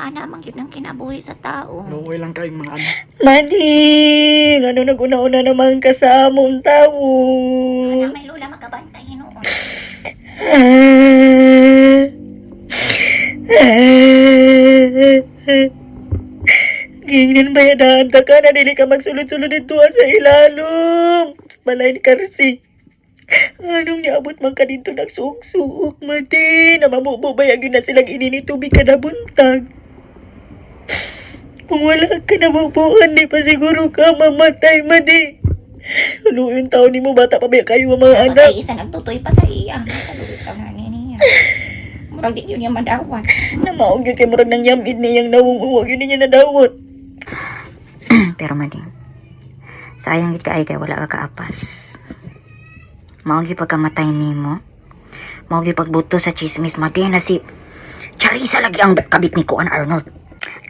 Ana, manggit ng kinabuhi sa tao. Luoy lang kayong mga anak. Mading, ano naguna-una naman ka sa among tao? Ana, may lula magkabantay hinuon. Gingin ba yadaan ta ka na dili ka magsulod-sulod dito sa ilalom? Balay ni Karsi. Anong niabot man ka dito nagsuok-suok, Madi? Namamubayag yun na silang inini tubig kada buntag. Kung wala ka nabubuan, di pa siguro ka mamatay, Madi. Ano yung taon ni mo, bata pa ba kayo mga anak? Ay, isa nagtutoy pa sa iya. Nakalulit ka nga niya. Murag di yun yung madawat. Namaog yun kay murag nang yamid niyang nawung-uwag yun niya nadawat. Pero Mading, sayang gid kaay kay wala ka kaapas. Mao gyud pagkamatay nimo. Mao gyud pagbuto sa chismis Mading na si Charissa lagi ang kabit ni Kuan Arnold.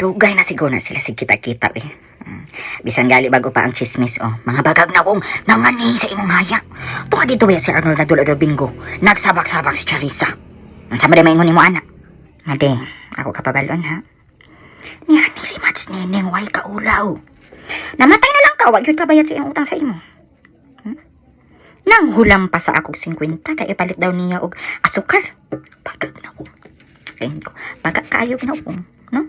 Dugay na siguro na sila sig kita-kita eh. Bisan gali bago pa ang chismis mga bagag na kong nangani sa imong haya. Tuwa dito ba si Arnold nagdula bingo. Nagsabak-sabak si Charissa. Ang sama rin maingon nimo ana. Mading, ako kapabalon ha. Niyan si Mats Neneng way kaulaw. Namatay na lang ka, wag yun kabayad sa iyong utang sa imo. Nang hulam pa sa akong 50, kaya ipalit daw niya og asukar. Bagag na ko. Bagag kaayog na ko. No?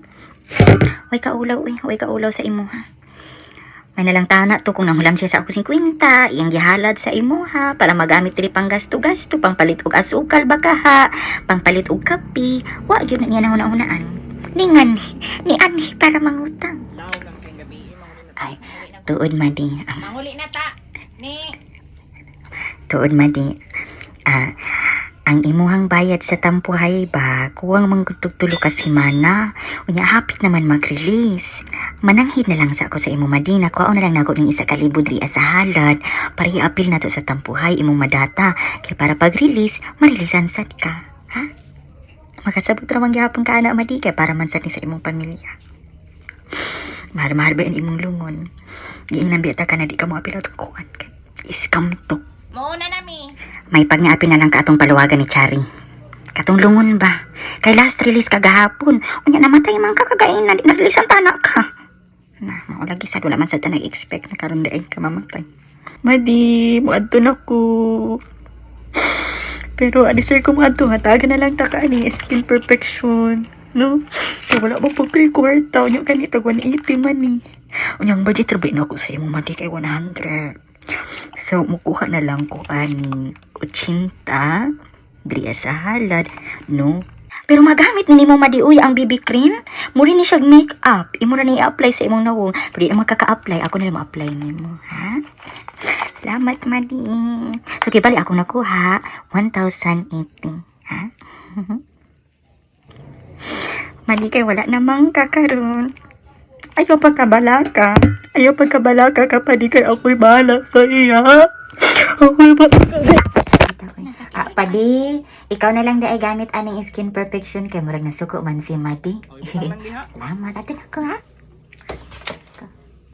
Way kaulaw sa imo ha. May nalang tana to kung nanghulam siya sa akong 50, iyang gihalad sa imo ha, para magamit diri pang gasto-gasto, pang palit og asukal baka ha, pang palit og kapi, wag yun na niya nahuna-hunaan. Ningan ni ani para mangutang. Ay, tuod Madi. Manguli na ta. Tuod Madi. Ang imuhang bayad sa tampuhay ba, kuwang manggutugtulo ka simana. Unya hapit naman mag-release. Mananghid na lang sa ako sa imo Madi, nakuha na lang nako ng 1,000 diri sa halad para i-apil na to sa tampuhay imong madata. Kaya para pag-release, marilisan sad ka. Ha? Makasabot ramang gihapon ka anak Madi, kaya para man sad ni sa imong pamilya. Mahal-mahal ba yung imong lungon? Giingnan biyata ka na di ka mo apil atong kuhan. Iskam to. Muna nami. May pag-niapin na lang ka atong paluwagan ni Chari. Katong lungon ba? Kay last release kagahapon. Unya namatay man ka kagain na di na-release ang tanak ka. Na, maulagi sad wala man sad ta nag-expect na karon daig ka mamatay. Madi, muadto na ko. Pero ani sir kung muadto, hatagan na lang ta ka ani skill perfection. No? Kaya wala mo pagkay kwarta. Unyang kanita, 180 man ni. Unyang budget rabay na ako sa imo, Madi, kay 100. So, mukuha na lang ko ani 80 diri sa halad, no? Pero magamit ni mo Madi uy ang BB cream. Muri ni siya make-up. Imo ra ni i-apply sa imong nawong. Pero di na magkaka-apply. Ako na lang ma-apply nimo, ha? Salamat Madi. So, kibali ako nakuha 1,080, ha? Madi, kay wala namang kakaroon. Ayaw pagkabalaka. Ayaw pagkabalaka ka pa di kay ako'y bahala sa iya. Ako'y Padi, ikaw na lang daay gamit aning skin perfection kay murag nasuko man si Madi. Salamat atin ako ha.